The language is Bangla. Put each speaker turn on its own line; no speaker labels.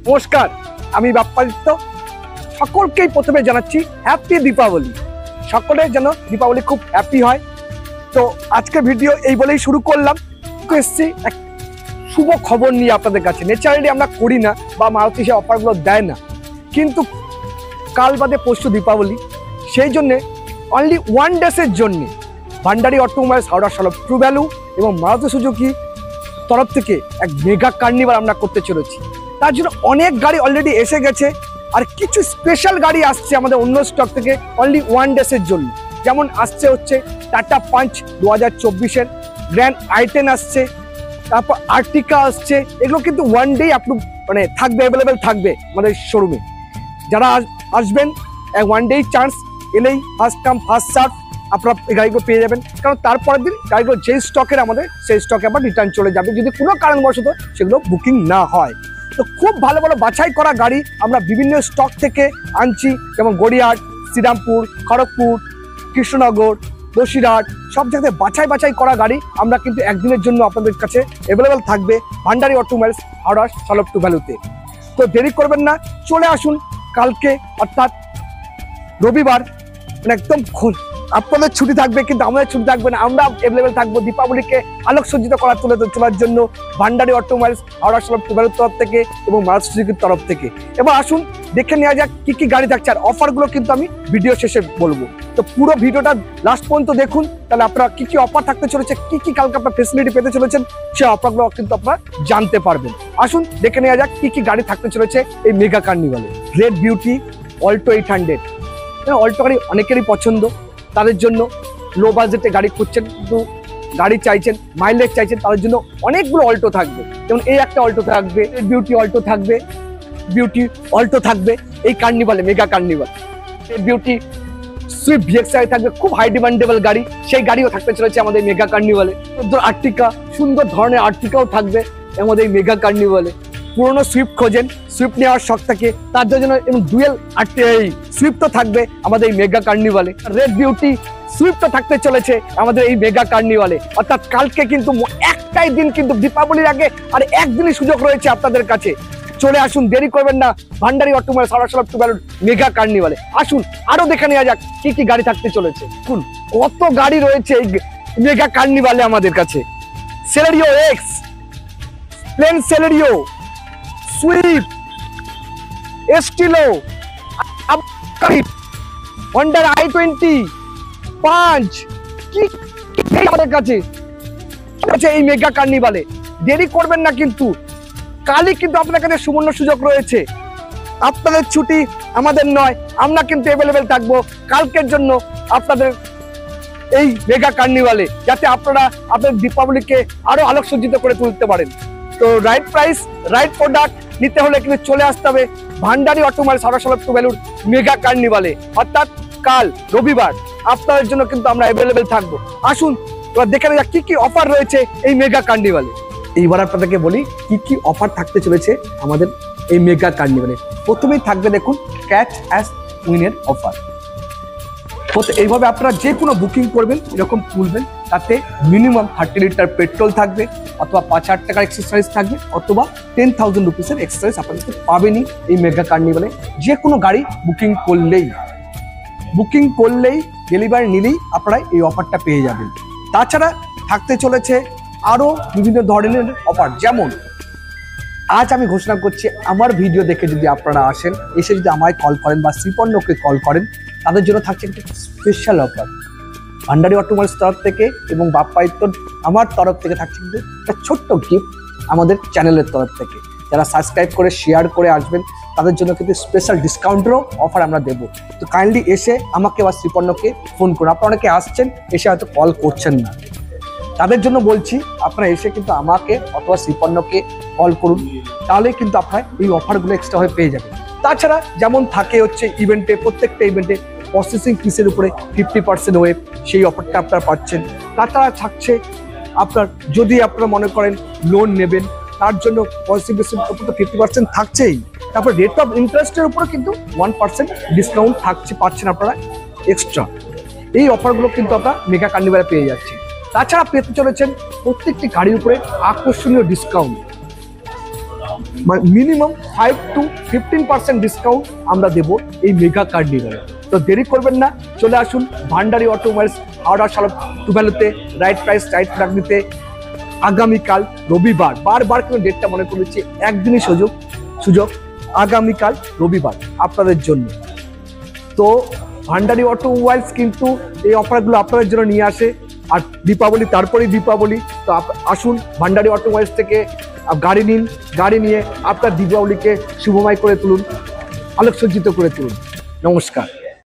নমস্কার, আমি বাপ্পাদিত্য। সকলকেই প্রথমে জানাচ্ছি হ্যাপি দীপাবলি। সকলের যেন দীপাবলি খুব হ্যাপি হয়। তো আজকে ভিডিও এই বলেই শুরু করলাম। এসছি এক শুভ খবর নিয়ে আপনাদের কাছে। ন্যাচারালি আমরা করি না বা মারুতি সে অফারগুলো দেয় না, কিন্তু কাল বাদে পরশু দীপাবলি, সেই জন্যে অনলি 1 ডেসের জন্যে ভান্ডারি অটোমোবাইলস হাওড়া সলভ ট্রু ভ্যালু এবং মারুতি সুজুকি তরফ থেকে এক মেগা কার্নিভাল আমরা করতে চলেছি। তার জন্য অনেক গাড়ি অলরেডি এসে গেছে, আর কিছু স্পেশাল গাড়ি আসছে আমাদের অন্য স্টক থেকে অনলি 1 ডেসের জন্য। যেমন আসছে হচ্ছে টাটা পাঞ্চ 2024-এর, গ্র্যান্ড i10 আসছে, তারপর আর্টিকা আসছে। এগুলো কিন্তু 1 ডে মানে থাকবে, অ্যাভেলেবেল থাকবে আমাদের শোরুমে। যারা আসবেন 1 ডে চান্স, এলেই ফার্স্ট কাম ফার্স্ট সার্ভ আপনারা এই গাড়িগুলো পেয়ে যাবেন। কারণ তারপরের দিন গাড়িগুলো যে স্টকের আমাদের সেই স্টকে আবার রিটার্ন চলে যাবে যদি কোনো কারণবশত সেগুলো বুকিং না হয়। তো খুব ভালো ভালো বাছাই করা গাড়ি আমরা বিভিন্ন স্টক থেকে আনছি, যেমন গড়িয়াহাট, শ্রীরামপুর, খড়গপুর, কৃষ্ণনগর, বসিরহাট, সব জায়গায় বাছাই করা গাড়ি আমরা কিন্তু একদিনের জন্য আপনাদের কাছে অ্যাভেলেবেল থাকবে ভান্ডারি অটোমোবাইলস হাওড়া সলভ টু ভ্যালুতে। তো দেরি করবেন না, চলে আসুন কালকে অর্থাৎ রবিবার। মানে একদম আপনাদের ছুটি থাকবে কিন্তু আমাদের ছুটি থাকবে না, আমরা অ্যাভেলেবেল থাকবো দীপাবলিকে আলোকসজ্জিত তোলার জন্য ভান্ডারি অটোমোবাইলস হাওড়া সলভ টু ভ্যালুর তরফ থেকে এবং মারুতি সুজুকির তরফ থেকে। এবার আসুন দেখে নেওয়া যাক কি কি গাড়ি থাকছে, আর অফারগুলো কিন্তু আমি ভিডিও শেষে বলবো। তো পুরো ভিডিওটা লাস্ট পর্যন্ত দেখুন, তাহলে আপনারা কি কি অফার থাকতে চলেছে, কি কি কালকে আপনার ফেসিলিটি পেতে চলেছেন, সেই অফারগুলো কিন্তু আপনারা জানতে পারবেন। আসুন দেখে নেওয়া যাক কি কি গাড়ি থাকতে চলেছে এই মেগা কার্নিভালে। রেড বিউটি অল্টো 800, অল্টো গাড়ি অনেকেরই পছন্দ। তাদের জন্য লো বাজেটে গাড়ি খুঁজছেন, কিন্তু গাড়ি চাইছেন, মাইলেজ চাইছেন, তাদের জন্য অনেকগুলো অল্টো থাকবে। যেমন এই একটা অল্টো থাকবে, বিউটি অল্টো থাকবে, বিউটি অল্টো থাকবে এই কার্নিভালে, mega carnival. Beauty Swift VXI থাকবে, খুব হাই ডিমান্ডেবল গাড়ি, সেই গাড়িও থাকতে চলেছে আমাদের মেগা কার্নিভালে। আর্টিকা, সুন্দর ধরনের আর্টিকাও থাকবে আমাদের এই মেগা কার্নিভালে। পুরোনো সুইফট খোঁজেন, সুইফট নেওয়ার শখ থাকে, তার জন্য এবং ডুয়েল সুইফটও থাকবে আমাদের এই মেগা কার্নিভালে। রেড বিউটি সুইফটও থাকতে চলেছে আমাদের এই মেগা কার্নিভালে। অর্থাৎ কালকে কিন্তু একটাই দিন, কিন্তু দীপাবলির আগে আর একদিনই সুযোগ রয়েছে আপনাদের কাছে। চলে আসুন, দেরি করবেন না ভান্ডারি অটোমোবাইলস হাওড়া সলভ টু ভ্যালুর মেগা কার্নিভালে। আসুন আরো দেখে নেওয়া যাক কি কি গাড়ি থাকতে চলেছে। দেখুন কত গাড়ি রয়েছে এই মেগা কার্নিভালে আমাদের কাছে। Celerio X, plain Celerio, Swift, Estilo, হন্ডার i20, পাঞ্চ, কি আমাদের কাছে এই মেগা কার্নিভালে। দেরি করবেন না, কিন্তু কালই কিন্তু আপনার কাছে সুবর্ণ সুযোগ রয়েছে। আপনাদের ছুটি, আমাদের নয়, আমরা কিন্তু অ্যাভেলেবেল থাকবো কালকের জন্য আপনাদের এই মেগা কার্নিভালে, যাতে আপনারা আপনাদের দীপাবলিকে আরো আলোকসজ্জিত করে তুলতে পারেন। তো রাইট প্রাইস, রাইট প্রোডাক্ট নিতে হলে কিন্তু চলে আসতে হবে ভান্ডারি অটোমোবাইলস হাওড়া সলভ টু ভ্যালুর মেগা কার্নিভালে, অর্থাৎ কাল রবিবার আপনাদের জন্য কিন্তু আমরা অ্যাভেলেবেল থাকবো। আসুন এবার দেখে নেওয়া যাক কি কি অফার রয়েছে এই মেগা কার্নিভালে। এইবার আপনাদেরকে বলি কি কি অফার থাকতে চলেছে আমাদের এই মেগা কার্নিভালে। প্রথমেই থাকবে দেখুন ক্যাচ অ্যাজ উইনের অফার। এইভাবে আপনারা যে কোনো বুকিং করবেন এরকম তুলবেন, তাতে মিনিমাম 30 লিটার পেট্রোল থাকবে, অথবা 5,000 টাকার এক্সেসরিজ থাকবে, অথবা 10,000 রুপিসের এক্সেসরিজ আপনারা পাবেনই এই মেগা কার্নিভালে। যে কোনো গাড়ি বুকিং করলেই ডেলিভারি নিলেই আপনারা এই অফারটা পেয়ে যাবেন। তাছাড়া থাকতে চলেছে আরো বিভিন্ন ধরনের অফার। যেমন আজ আমি ঘোষণা করছি, আমার ভিডিও দেখে যদি আপনারা আসেন, এসে যদি আমায় কল করেন বা শ্রীপর্ণকে কল করেন, তাদের জন্য থাকছে একটা স্পেশাল অফার ভান্ডারি অটোমোবাইলস তরফ থেকে এবং বাপ্পাদিত্য আমার তরফ থেকে থাকছে কিন্তু একটা ছোট্ট গিফট আমাদের চ্যানেলের তরফ থেকে। যারা সাবস্ক্রাইব করে শেয়ার করে আসবেন তাদের জন্য কিন্তু স্পেশাল ডিসকাউন্টেরও অফার আমরা দেবো। তো কাইন্ডলি এসে আমাকে বা শ্রীপর্ণকে ফোন করুন। আপনারা অনেকে আসছেন, এসে হয়তো কল করছেন না, তাদের জন্য বলছি আপনারা এসে কিন্তু আমাকে অথবা শ্রীপর্ণকে কল করুন, তাহলে কিন্তু আপনারা এই অফারগুলো এক্সট্রা হয়ে পেয়ে যাবেন। তাছাড়া যেমন থাকে হচ্ছে ইভেন্টে, প্রত্যেকটা ইভেন্টে প্রসেসিং ফিসের উপরে 50% ওয়েব, সেই অফারটা আপনারা পাচ্ছেন। তাছাড়া থাকছে আপনার যদি আপনারা মনে করেন লোন নেবেন, তার জন্য প্রসেসিং ফিসের উপর তো 50% থাকছেই। তারপর রেট অফ ইন্টারেস্টের উপরে কিন্তু 1% ডিসকাউন্ট পাচ্ছেন আপনারা এক্সট্রা। এই অফারগুলো কিন্তু আপনারা মেগা কার্নিভালে পেয়ে যাচ্ছেন। তাছাড়া পেতে চলেছেন প্রত্যেকটি গাড়ির উপরে আকর্ষণীয় ডিসকাউন্ট। মিনিমাম 5 to 15% ডিসকাউন্ট আমরা দেবো এই মেগা কার্নিভালে। তো দেরি করবেন না, চলে আসুন ভান্ডারি অটোমোবাইলস, হাওড়া সালক টুভ্যালুতে, রাইট প্রাইস রাইট প্রাগনিতে আগামীকাল রবিবার। বারবার কিন্তু ডেটটা মনে করেছি, একদিনই সুযোগ আগামীকাল রবিবার আপনাদের জন্য। তো ভান্ডারি অটোমোবাইলস কিন্তু এই অফারগুলো আপনাদের জন্য নিয়ে আসে। আর দীপাবলি, তারপরেই দীপাবলি। তো আসুন ভান্ডারি অটোমোবাইলস থেকে গাড়ি নিন, গাড়ি নিয়ে আপনার দীপাবলিকে শুভময় করে তুলুন, আলোকসজ্জিত করে তুলুন। নমস্কার।